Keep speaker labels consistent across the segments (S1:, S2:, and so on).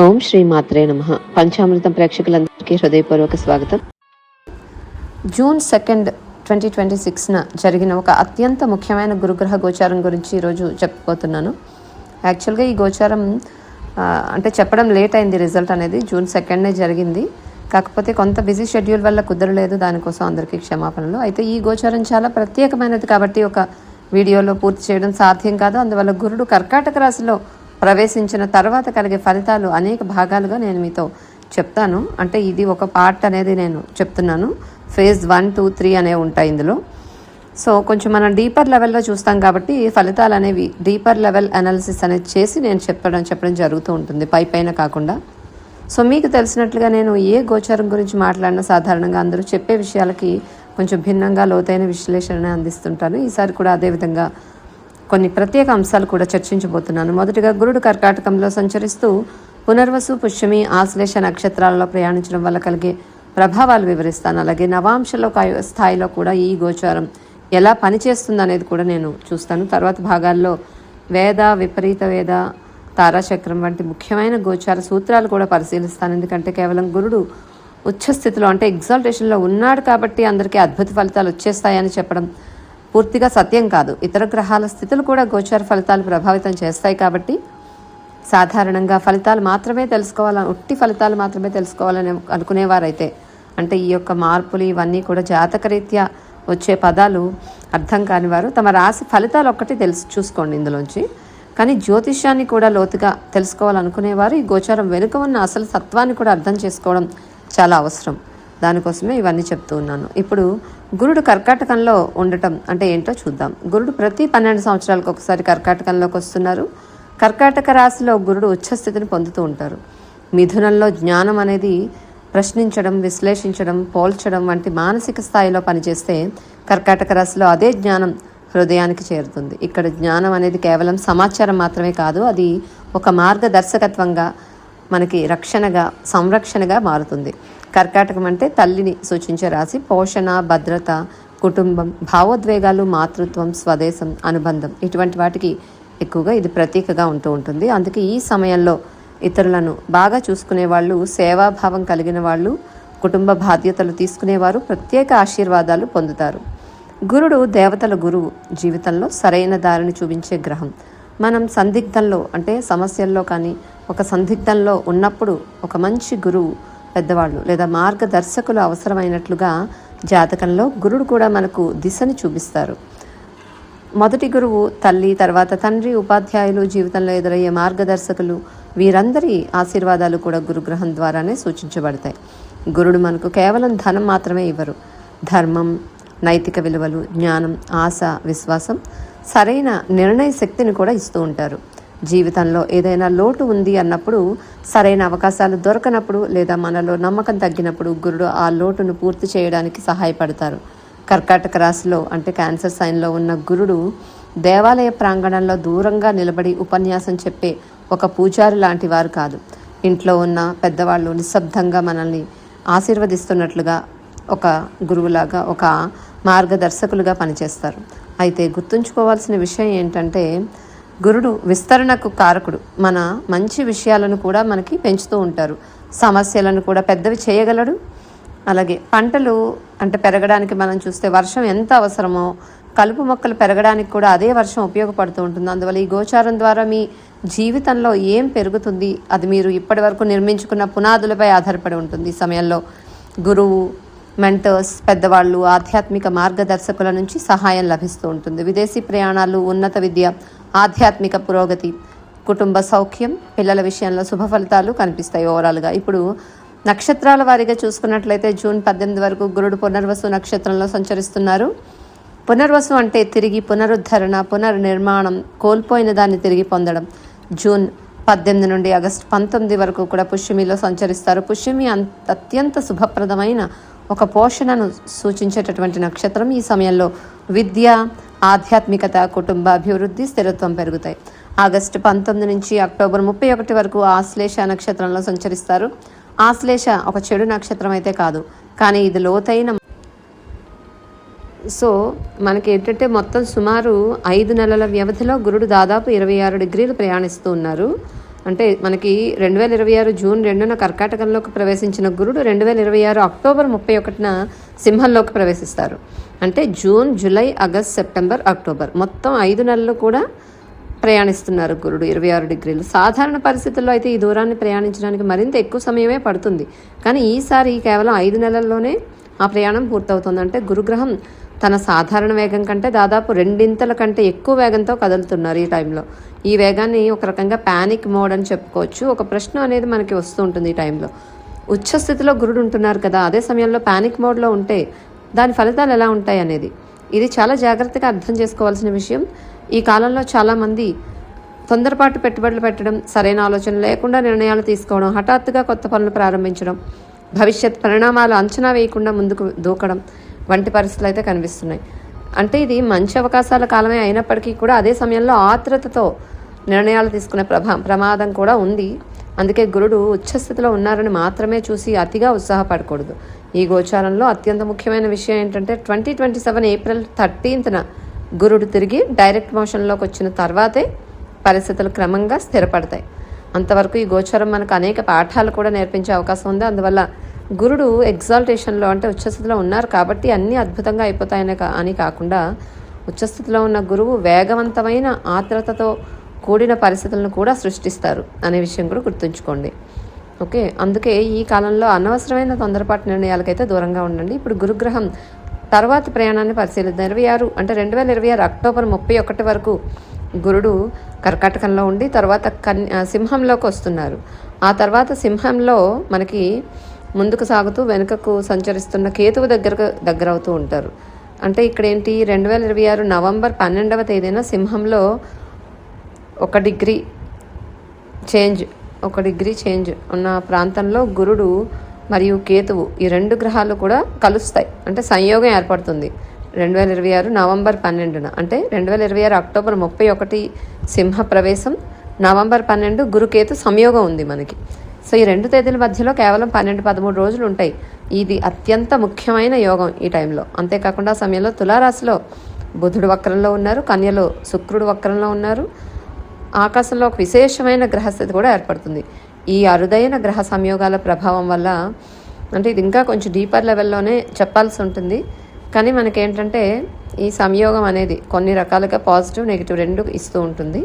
S1: ఓం శ్రీ మాత్రే నమః. పంచామృతం ప్రేక్షకులందరికీ హృదయపూర్వక స్వాగతం. జూన్ 2, 2026న జరిగిన ఒక అత్యంత ముఖ్యమైన గురుగ్రహ గోచారం గురించి ఈరోజు చెప్పబోతున్నాను. యాక్చువల్గా ఈ గోచారం అంటే చెప్పడం లేట్ అయింది. రిజల్ట్ అనేది జూన్ 2నే జరిగింది. కాకపోతే కొంత బిజీ షెడ్యూల్ వల్ల కుదరలేదు. దానికోసం అందరికీ క్షమాపణలు. అయితే ఈ గోచారం చాలా ప్రత్యేకమైనది కాబట్టి ఒక వీడియోలో పూర్తి చేయడం సాధ్యం కాదు. అందువల్ల గురుడు కర్కాటక రాశిలో ప్రవేశించిన తర్వాత కలిగే ఫలితాలు అనేక భాగాలుగా నేను మీతో చెప్తాను. అంటే ఇది ఒక పార్ట్ అనేది నేను చెప్తున్నాను. ఫేజ్ 1, 2, 3 అనేవి ఉంటాయి ఇందులో. సో కొంచెం మనం డీపర్ లెవెల్లో చూస్తాం కాబట్టి ఫలితాలు అనేవి డీపర్ లెవెల్ అనాలిసిస్ అనేది చేసి నేను చెప్పడం జరుగుతూ ఉంటుంది, పైన కాకుండా. సో మీకు తెలిసినట్లుగా నేను ఏ గోచారం గురించి మాట్లాడినా సాధారణంగా అందరూ చెప్పే విషయాలకి కొంచెం భిన్నంగా లోతైన విశ్లేషణ అందిస్తుంటాను. ఈసారి కూడా అదేవిధంగా కొన్ని ప్రత్యేక అంశాలు కూడా చర్చించబోతున్నాను. మొదటిగా గురుడు కర్కాటకంలో సంచరిస్తూ పునర్వసు, పుష్యమి, ఆశ్లేష నక్షత్రాలలో ప్రయాణించడం వల్ల కలిగే ప్రభావాలు వివరిస్తాను. అలాగే నవాంశలో స్థాయిలో కూడా ఈ గోచారం ఎలా పనిచేస్తుంది అనేది కూడా నేను చూస్తాను. తర్వాత భాగాల్లో వేద, విపరీత వేద, తారాచక్రం వంటి ముఖ్యమైన గోచార సూత్రాలు కూడా పరిశీలిస్తాను. ఎందుకంటే కేవలం గురుడు ఉచ్చస్థితిలో అంటే ఎగ్జాల్టేషన్లో ఉన్నాడు కాబట్టి అందరికీ అద్భుత ఫలితాలు వచ్చేస్తాయని చెప్పడం పూర్తిగా సత్యం కాదు. ఇతర గ్రహాల స్థితులు కూడా గోచార ఫలితాలు ప్రభావితం చేస్తాయి కాబట్టి సాధారణంగా ఫలితాలు మాత్రమే ఉట్టి ఫలితాలు మాత్రమే తెలుసుకోవాలని అనుకునేవారైతే, అంటే ఈ యొక్క మార్పులు ఇవన్నీ కూడా జాతకరీత్యా వచ్చే పదాలు అర్థం కాని వారు తమ రాశి ఫలితాలు ఒక్కటి చూసుకోండి ఇందులోంచి. కానీ జ్యోతిష్యాన్ని కూడా లోతుగా తెలుసుకోవాలనుకునేవారు ఈ గోచారం వెనుక ఉన్న అసలు తత్వాన్ని కూడా అర్థం చేసుకోవడం చాలా అవసరం. దానికోసమే ఇవన్నీ చెప్తూ ఉన్నాను. ఇప్పుడు గురుడు కర్కాటకంలో ఉండటం అంటే ఏంటో చూద్దాం. గురుడు ప్రతి 12 సంవత్సరాలకు ఒకసారి కర్కాటకంలోకి వస్తున్నారు. కర్కాటక రాశిలో గురుడు ఉచ్చస్థితిని పొందుతూ ఉంటారు. మిథునంలో జ్ఞానం అనేది ప్రశ్నించడం, విశ్లేషించడం, పోల్చడం వంటి మానసిక స్థాయిలో పనిచేస్తే కర్కాటక రాశిలో అదే జ్ఞానం హృదయానికి చేరుతుంది. ఇక్కడ జ్ఞానం అనేది కేవలం సమాచారం మాత్రమే కాదు, అది ఒక మార్గదర్శకత్వంగా మనకి రక్షణగా, సంరక్షణగా మారుతుంది. కర్కాటకం అంటే తల్లిని సూచించే రాశి. పోషణ, భద్రత, కుటుంబం, భావోద్వేగాలు, మాతృత్వం, స్వదేశం, అనుబంధం ఇటువంటి వాటికి ఎక్కువగా ఇది ప్రతీకగా ఉంటూ ఉంటుంది. అందుకే ఈ సమయంలో ఇతరులను బాగా చూసుకునే వాళ్ళు, సేవాభావం కలిగిన వాళ్ళు, కుటుంబ బాధ్యతలు తీసుకునేవారు ప్రత్యేక ఆశీర్వాదాలు పొందుతారు. గురుడు దేవతల గురువు, జీవితంలో సరైన దారిని చూపించే గ్రహం. మనం సందిగ్ధంలో అంటే సమస్యల్లో కానీ ఒక సందిగ్ధంలో ఉన్నప్పుడు ఒక మంచి గురువు, పెద్దవాళ్ళు లేదా మార్గదర్శకులు అవసరమైనట్లుగా జాతకంలో గురుడు కూడా మనకు దిశని చూపిస్తారు. మొదటి గురువు తల్లి, తర్వాత తండ్రి, ఉపాధ్యాయులు, జీవితంలో ఎదురయ్యే మార్గదర్శకులు, వీరందరి ఆశీర్వాదాలు కూడా గురుగ్రహం ద్వారానే సూచించబడతాయి. గురుడు మనకు కేవలం ధనం మాత్రమే ఇవ్వరు. ధర్మం, నైతిక విలువలు, జ్ఞానం, ఆశ, విశ్వాసం, సరైన నిర్ణయ శక్తిని కూడా ఇస్తూ ఉంటారు. జీవితంలో ఏదైనా లోటు ఉంది అన్నప్పుడు, సరైన అవకాశాలు దొరకనప్పుడు లేదా మనలో నమ్మకం తగ్గినప్పుడు గురుడు ఆ లోటును పూర్తి చేయడానికి సహాయపడతారు. కర్కాటక రాశిలో అంటే క్యాన్సర్ సైన్లో ఉన్న గురుడు దేవాలయ ప్రాంగణంలో దూరంగా నిలబడి ఉపన్యాసం చెప్పే ఒక పూజారి లాంటి వారు కాదు. ఇంట్లో ఉన్న పెద్దవాళ్ళు నిశ్శబ్దంగా మనల్ని ఆశీర్వదిస్తున్నట్లుగా ఒక గురువులాగా, ఒక మార్గదర్శకులుగా పనిచేస్తారు. అయితే గుర్తుంచుకోవాల్సిన విషయం ఏంటంటే గురుడు విస్తరణకు కారకుడు. మన మంచి విషయాలను కూడా మనకి పెంచుతూ ఉంటారు. సమస్యలను కూడా పెద్దవి చేయగలడు. అలాగే పంటలు అంటే పెరగడానికి మనం చూస్తే వర్షం ఎంత అవసరమో కలుపు మొక్కలు పెరగడానికి కూడా అదే వర్షం ఉపయోగపడుతూ ఉంటుంది. అందువల్ల ఈ గోచారం ద్వారా మీ జీవితంలో ఏం పెరుగుతుంది అది మీరు ఇప్పటి వరకు నిర్మించుకున్న పునాదులపై ఆధారపడి ఉంటుంది. ఈ సమయంలో గురువు, మెంటర్స్, పెద్దవాళ్ళు, ఆధ్యాత్మిక మార్గదర్శకుల నుంచి సహాయం లభిస్తూ ఉంటుంది. విదేశీ ప్రయాణాలు, ఉన్నత విద్య, ఆధ్యాత్మిక పురోగతి, కుటుంబ సౌఖ్యం, పిల్లల విషయంలో శుభ ఫలితాలు కనిపిస్తాయి ఓవరాల్గా. ఇప్పుడు నక్షత్రాల వారీగా చూసుకున్నట్లయితే జూన్ 18 వరకు గురుడు పునర్వసు నక్షత్రంలో సంచరిస్తున్నారు. పునర్వసు అంటే తిరిగి పునరుద్ధరణ, పునర్నిర్మాణం, కోల్పోయిన దాన్ని తిరిగి పొందడం. జూన్ 18 నుండి ఆగస్టు 19 వరకు కూడా పుష్యమిలో సంచరిస్తారు. పుష్యమి అత్యంత శుభప్రదమైన ఒక పోషణను సూచించేటటువంటి నక్షత్రం. ఈ సమయంలో విద్య, ఆధ్యాత్మికత, కుటుంబ అభివృద్ధి, స్థిరత్వం పెరుగుతాయి. ఆగస్టు 19 నుంచి అక్టోబర్ 31 వరకు ఆశ్లేష నక్షత్రంలో సంచరిస్తారు. ఆశ్లేష ఒక చెడు నక్షత్రం అయితే కాదు, కానీ ఇది లోతైన సో మనకి ఏంటంటే మొత్తం సుమారు 5 నెలల వ్యవధిలో గురుడు దాదాపు 26 డిగ్రీలు ప్రయాణిస్తూ ఉన్నారు. అంటే మనకి 2026 జూన్ 2న కర్కాటకంలోకి ప్రవేశించిన గురుడు 2026 అక్టోబర్ 31న సింహంలోకి ప్రవేశిస్తారు. అంటే June, July, August, September, October మొత్తం 5 నెలలు కూడా ప్రయాణిస్తున్నారు గురుడు 26 డిగ్రీలు. సాధారణ పరిస్థితుల్లో అయితే ఈ దూరాన్ని ప్రయాణించడానికి మరింత ఎక్కువ సమయమే పడుతుంది. కానీ ఈసారి కేవలం 5 నెలల్లోనే ఆ ప్రయాణం పూర్తవుతుంది. అంటే గురుగ్రహం తన సాధారణ వేగం కంటే దాదాపు 2 కంటే ఎక్కువ వేగంతో కదులుతున్నారు ఈ టైంలో. ఈ వేగాన్ని ఒక రకంగా ప్యానిక్ మోడ్ అని చెప్పుకోవచ్చు. ఒక ప్రశ్న అనేది మనకి వస్తూ ఉంటుంది ఈ టైంలో. ఉచ్చస్థితిలో గురుడు ఉంటున్నారు కదా, అదే సమయంలో ప్యానిక్ మోడ్లో ఉంటే దాని ఫలితాలు ఎలా ఉంటాయి అనేది ఇది చాలా జాగ్రత్తగా అర్థం చేసుకోవాల్సిన విషయం. ఈ కాలంలో చాలామంది తొందరపాటు పెట్టుబడులు పెట్టడం, సరైన ఆలోచన లేకుండా నిర్ణయాలు తీసుకోవడం, హఠాత్తుగా కొత్త పనులు ప్రారంభించడం, భవిష్యత్ పరిణామాలు అంచనా వేయకుండా ముందుకు దూకడం వంటి పరిస్థితులు అయితే కనిపిస్తున్నాయి. అంటే ఇది మంచి అవకాశాల కాలమే అయినప్పటికీ కూడా అదే సమయంలో ఆత్రుతతో నిర్ణయాలు తీసుకునే ప్రమాదం కూడా ఉంది. అందుకే గురుడు ఉచ్చస్థితిలో ఉన్నారని మాత్రమే చూసి అతిగా ఉత్సాహపడకూడదు. ఈ గోచారంలో అత్యంత ముఖ్యమైన విషయం ఏంటంటే 2027 ఏప్రిల్ 13న గురుడు తిరిగి డైరెక్ట్ మోషన్లోకి వచ్చిన తర్వాతే పరిస్థితులు క్రమంగా స్థిరపడతాయి. అంతవరకు ఈ గోచారం మనకు అనేక పాఠాలు కూడా నేర్పించే అవకాశం ఉంది. అందువల్ల గురుడు ఎగ్జాల్టేషన్లో అంటే ఉచ్చస్థితిలో ఉన్నారు కాబట్టి అన్నీ అద్భుతంగా అయిపోతాయని అని కాకుండా ఉచ్చస్థితిలో ఉన్న గురువు వేగవంతమైన ఆత్రతతో కూడిన పరిస్థితులను కూడా సృష్టిస్తారు అనే విషయం కూడా గుర్తుంచుకోండి. ఓకే, అందుకే ఈ కాలంలో అనవసరమైన తొందరపాటు నిర్ణయాలకైతే దూరంగా ఉండండి. ఇప్పుడు గురుగ్రహం తర్వాత ప్రయాణాన్ని పరిశీలిద్దాం. 2026 అక్టోబర్ 31 వరకు గురుడు కర్కాటకంలో ఉండి తర్వాత సింహంలోకి వస్తున్నారు. ఆ తర్వాత సింహంలో మనకి ముందుకు సాగుతూ వెనుకకు సంచరిస్తున్న కేతువు దగ్గర అవుతూ ఉంటారు. అంటే ఇక్కడ ఏంటి, 2026 నవంబర్ 12వ తేదీన సింహంలో 1 డిగ్రీ చేంజ్ ఉన్న ప్రాంతంలో గురుడు మరియు కేతువు ఈ 2 గ్రహాలు కూడా కలుస్తాయి. అంటే సంయోగం ఏర్పడుతుంది 2026 నవంబర్ 12న. అంటే 2026 అక్టోబర్ 31 సింహ ప్రవేశం, నవంబర్ 12 గురుకేతు సంయోగం ఉంది మనకి. సో ఈ 2 తేదీల మధ్యలో కేవలం 12-13 రోజులు ఉంటాయి. ఇది అత్యంత ముఖ్యమైన యోగం ఈ టైంలో. అంతేకాకుండా ఆ సమయంలో తులారాశిలో బుధుడు వక్రంలో ఉన్నారు, కన్యలో శుక్రుడు వక్రంలో ఉన్నారు. ఆకాశంలో ఒక విశేషమైన గ్రహస్థితి కూడా ఏర్పడుతుంది. ఈ అరుదైన గ్రహ సంయోగాల ప్రభావం వల్ల అంటే ఇది ఇంకా కొంచెం డీపర్ లెవెల్లోనే చెప్పాల్సి ఉంటుంది. కానీ మనకేంటంటే ఈ సంయోగం అనేది కొన్ని రకాలుగా పాజిటివ్, నెగిటివ్ 2 ఇస్తూ ఉంటుంది.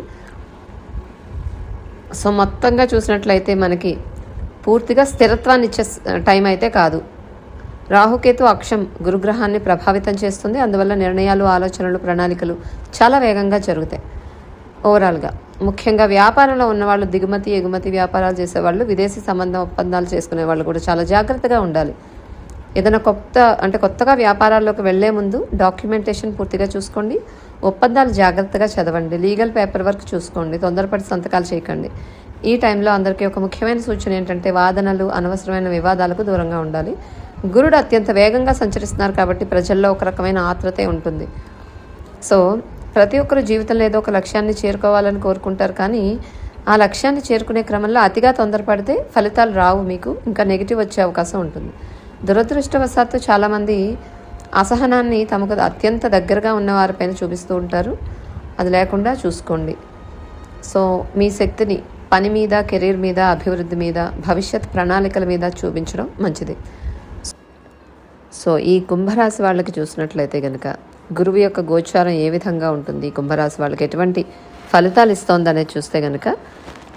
S1: సో మొత్తంగా చూసినట్లయితే మనకి పూర్తిగా స్థిరత్వాన్ని ఇచ్చే టైం అయితే కాదు. రాహుకేతు అక్షం గురుగ్రహాన్ని ప్రభావితం చేస్తుంది. అందువల్ల నిర్ణయాలు, ఆలోచనలు, ప్రణాళికలు చాలా వేగంగా జరుగుతాయి. ఓవరాల్గా ముఖ్యంగా వ్యాపారంలో ఉన్నవాళ్ళు, దిగుమతి ఎగుమతి వ్యాపారాలు చేసేవాళ్ళు, విదేశీ సంబంధం ఒప్పందాలు చేసుకునే వాళ్ళు కూడా చాలా జాగ్రత్తగా ఉండాలి. ఏదైనా కొత్తగా వ్యాపారాల్లోకి వెళ్లే ముందు డాక్యుమెంటేషన్ పూర్తిగా చూసుకోండి, ఒప్పందాలు జాగ్రత్తగా చదవండి, లీగల్ పేపర్ వర్క్ చూసుకోండి, తొందరపడి సంతకాలు చేయకండి. ఈ టైంలో అందరికీ ఒక ముఖ్యమైన సూచన ఏంటంటే వాదనలు, అనవసరమైన వివాదాలకు దూరంగా ఉండాలి. గురుడు అత్యంత వేగంగా సంచరిస్తున్నారు కాబట్టి ప్రజల్లో ఒక రకమైన ఆత్రతే ఉంటుంది. సో ప్రతి ఒక్కరు జీవితంలో ఏదో ఒక లక్ష్యాన్ని చేరుకోవాలని కోరుకుంటారు. కానీ ఆ లక్ష్యాన్ని చేరుకునే క్రమంలో అతిగా తొందరపడితే ఫలితాలు రావు, మీకు ఇంకా నెగిటివ్ వచ్చే అవకాశం ఉంటుంది. దురదృష్టవశాత్తు చాలామంది అసహనాన్ని తమకు అత్యంత దగ్గరగా ఉన్న వారిపైన చూపిస్తూ ఉంటారు. అది లేకుండా చూసుకోండి. సో మీ శక్తిని పని మీద, కెరీర్ మీద, అభివృద్ధి మీద, భవిష్యత్ ప్రణాళికల మీద చూపించడం మంచిది. సో ఈ కుంభరాశి వాళ్ళకి చూసినట్లయితే కనుక గురువు యొక్క గోచారం ఏ విధంగా ఉంటుంది, కుంభరాశి వాళ్ళకి ఎటువంటి ఫలితాలు ఇస్తోంది అనేది చూస్తే కనుక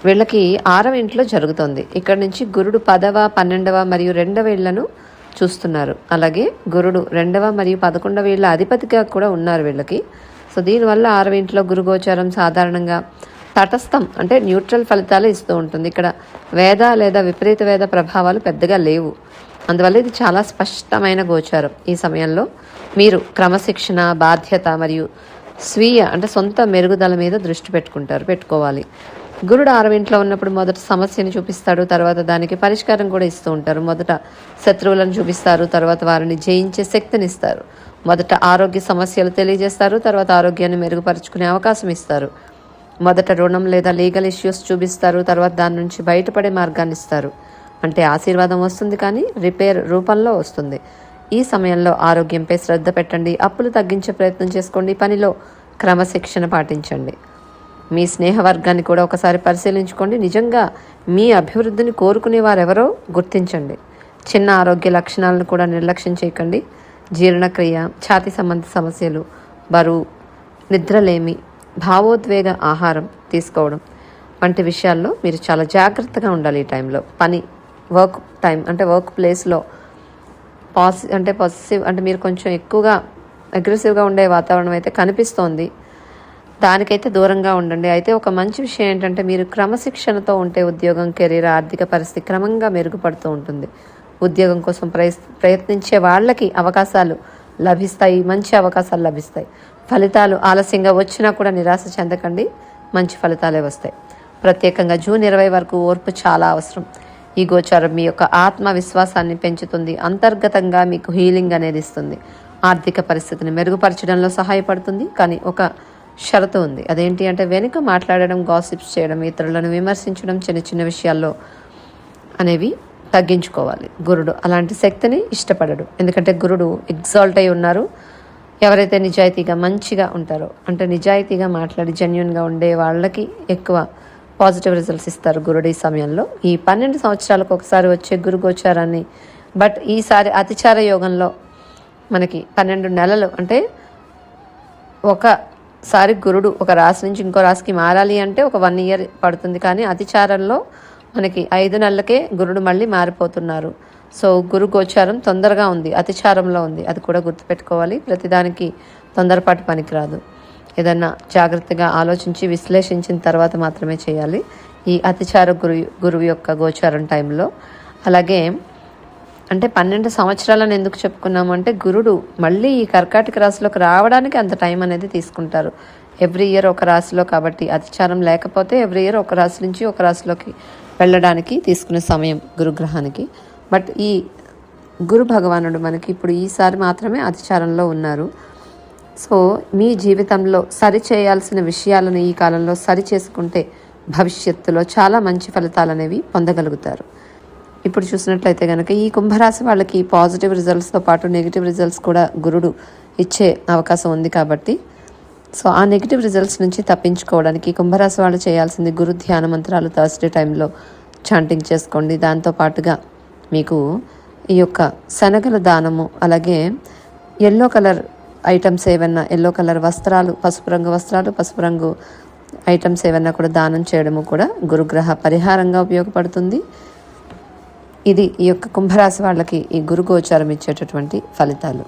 S1: వీళ్ళకి 6వ ఇంట్లో జరుగుతోంది. ఇక్కడ నుంచి గురుడు 10వ, 12వ మరియు 2వ ఇళ్లను చూస్తున్నారు. అలాగే గురుడు 2వ మరియు 11వ ఇళ్ల అధిపతిగా కూడా ఉన్నారు వీళ్ళకి. సో దీనివల్ల 6వ ఇంట్లో గురు గోచారం సాధారణంగా తటస్థం అంటే న్యూట్రల్ ఫలితాలు ఇస్తూ ఉంటుంది. ఇక్కడ వేద లేదా విపరీత వేద ప్రభావాలు పెద్దగా లేవు. అందువల్ల ఇది చాలా స్పష్టమైన గోచారం. ఈ సమయంలో మీరు క్రమశిక్షణ, బాధ్యత మరియు స్వీయ అంటే సొంత మెరుగుదల మీద దృష్టి పెట్టుకోవాలి. గురుడు 6వ ఇంట్లో ఉన్నప్పుడు మొదట సమస్యని చూపిస్తాడు, తర్వాత దానికి పరిష్కారం కూడా ఇస్తూ ఉంటారు. మొదట శత్రువులను చూపిస్తారు, తర్వాత వారిని జయించే శక్తిని ఇస్తారు. మొదట ఆరోగ్య సమస్యలు తెలియజేస్తారు, తర్వాత ఆరోగ్యాన్ని మెరుగుపరుచుకునే అవకాశం ఇస్తారు. మొదట రుణం లేదా లీగల్ ఇష్యూస్ చూపిస్తారు, తర్వాత దాని నుంచి బయటపడే మార్గాన్ని ఇస్తారు. అంటే ఆశీర్వాదం వస్తుంది కానీ రిపేర్ రూపంలో వస్తుంది. ఈ సమయంలో ఆరోగ్యంపై శ్రద్ధ పెట్టండి, అప్పులు తగ్గించే ప్రయత్నం చేసుకోండి, పనిలో క్రమశిక్షణ పాటించండి. మీ స్నేహవర్గాన్ని కూడా ఒకసారి పరిశీలించుకోండి. నిజంగా మీ అభివృద్ధిని కోరుకునే వారెవరో గుర్తించండి. చిన్న ఆరోగ్య లక్షణాలను కూడా నిర్లక్ష్యం చేయకండి. జీర్ణక్రియ, ఛాతీ సంబంధ సమస్యలు, బరువు, నిద్రలేమి, భావోద్వేగ ఆహారం తీసుకోవడం వంటి విషయాల్లో మీరు చాలా జాగ్రత్తగా ఉండాలి. ఈ టైంలో వర్క్ టైం అంటే వర్క్ ప్లేస్లో పాజిటివ్ అంటే మీరు కొంచెం ఎక్కువగా అగ్రెసివ్గా ఉండే వాతావరణం అయితే కనిపిస్తోంది. దానికైతే దూరంగా ఉండండి. అయితే ఒక మంచి విషయం ఏంటంటే మీరు క్రమశిక్షణతో ఉంటే ఉద్యోగం, కెరీర్, ఆర్థిక పరిస్థితి క్రమంగా మెరుగుపడుతూ ఉంటుంది. ఉద్యోగం కోసం ప్రయత్నించే వాళ్ళకి అవకాశాలు లభిస్తాయి, మంచి అవకాశాలు లభిస్తాయి. ఫలితాలు ఆలస్యంగా వచ్చినా కూడా నిరాశ చెందకండి, మంచి ఫలితాలే వస్తాయి. ప్రత్యేకంగా జూన్ 20 వరకు ఓర్పు చాలా అవసరం. ఈ గోచారం మీ యొక్క ఆత్మవిశ్వాసాన్ని పెంచుతుంది, అంతర్గతంగా మీకు హీలింగ్ అనేది ఇస్తుంది, ఆర్థిక పరిస్థితిని మెరుగుపరచడంలో సహాయపడుతుంది. కానీ ఒక షరతు ఉంది. అదేంటి అంటే వెనుక మాట్లాడడం, గాసిప్స్ చేయడం, ఇతరులను విమర్శించడం, చిన్న చిన్న విషయాల్లో అనేవి తగ్గించుకోవాలి. గురుడు అలాంటి శక్తిని ఇష్టపడడు. ఎందుకంటే గురుడు ఎగ్జాల్ట్ అయి ఉన్నారు. ఎవరైతే నిజాయితీగా మంచిగా ఉంటారో అంటే నిజాయితీగా మాట్లాడి జెన్యున్గా ఉండే వాళ్ళకి ఎక్కువ పాజిటివ్ రిజల్ట్స్ ఇస్తారు గురుడు ఈ సమయంలో. ఈ 12 సంవత్సరాలకు ఒకసారి వచ్చే గురు గోచారాన్ని బట్ ఈసారి అతిచార యోగంలో మనకి 12 నెలలు అంటే ఒకసారి గురుడు ఒక రాశి నుంచి ఇంకో రాశికి మారాలి అంటే ఒక 1 ఇయర్ పడుతుంది. కానీ అతిచారంలో మనకి 5 నెలలకే గురుడు మళ్ళీ మారిపోతున్నారు. సో గురు గోచారం తొందరగా ఉంది, అతిచారంలో ఉంది. అది కూడా గుర్తుపెట్టుకోవాలి. ప్రతిదానికి తొందరపాటు పనికిరాదు. ఏదన్నా జాగ్రత్తగా ఆలోచించి విశ్లేషించిన తర్వాత మాత్రమే చేయాలి ఈ అతిచార గురువు యొక్క గోచారం టైంలో. అలాగే అంటే 12 సంవత్సరాలను ఎందుకు చెప్పుకున్నాము అంటే గురుడు మళ్ళీ ఈ కర్కాటక రాశిలోకి రావడానికి అంత టైం అనేది తీసుకుంటారు. ఎవ్రీ ఇయర్ ఒక రాశిలో, కాబట్టి అతిచారం లేకపోతే ఎవ్రీ ఇయర్ ఒక రాశి నుంచి ఒక రాశిలోకి వెళ్ళడానికి తీసుకునే సమయం గురుగ్రహానికి. బట్ ఈ గురు భగవానుడు మనకి ఇప్పుడు ఈసారి మాత్రమే అతిచారంలో ఉన్నారు. సో మీ జీవితంలో సరి చేయాల్సిన విషయాలను ఈ కాలంలో సరి చేసుకుంటే భవిష్యత్తులో చాలా మంచి ఫలితాలు అనేవి పొందగలుగుతారు. ఇప్పుడు చూసినట్లయితే కనుక ఈ కుంభరాశి వాళ్ళకి పాజిటివ్ రిజల్ట్స్తో పాటు నెగిటివ్ రిజల్ట్స్ కూడా గురుడు ఇచ్చే అవకాశం ఉంది. కాబట్టి సో ఆ నెగిటివ్ రిజల్ట్స్ నుంచి తప్పించుకోవడానికి కుంభరాశి వాళ్ళు చేయాల్సింది గురు ధ్యాన మంత్రాలు థర్స్డే టైంలో చాంటింగ్ చేసుకోండి. దాంతోపాటుగా మీకు ఈ యొక్క శనగల దానము, అలాగే ఎల్లో కలర్ ఐటమ్స్ ఏవన్నా, ఎల్లో కలర్ వస్త్రాలు, పసుపు రంగు వస్త్రాలు, పసుపు రంగు ఐటమ్స్ ఏవన్నా కూడా దానం చేయడము కూడా గురుగ్రహ పరిహారంగా ఉపయోగపడుతుంది. ఇది ఈ యొక్క కుంభరాశి వాళ్ళకి ఈ గురు గోచారం ఇచ్చేటటువంటి ఫలితాలు.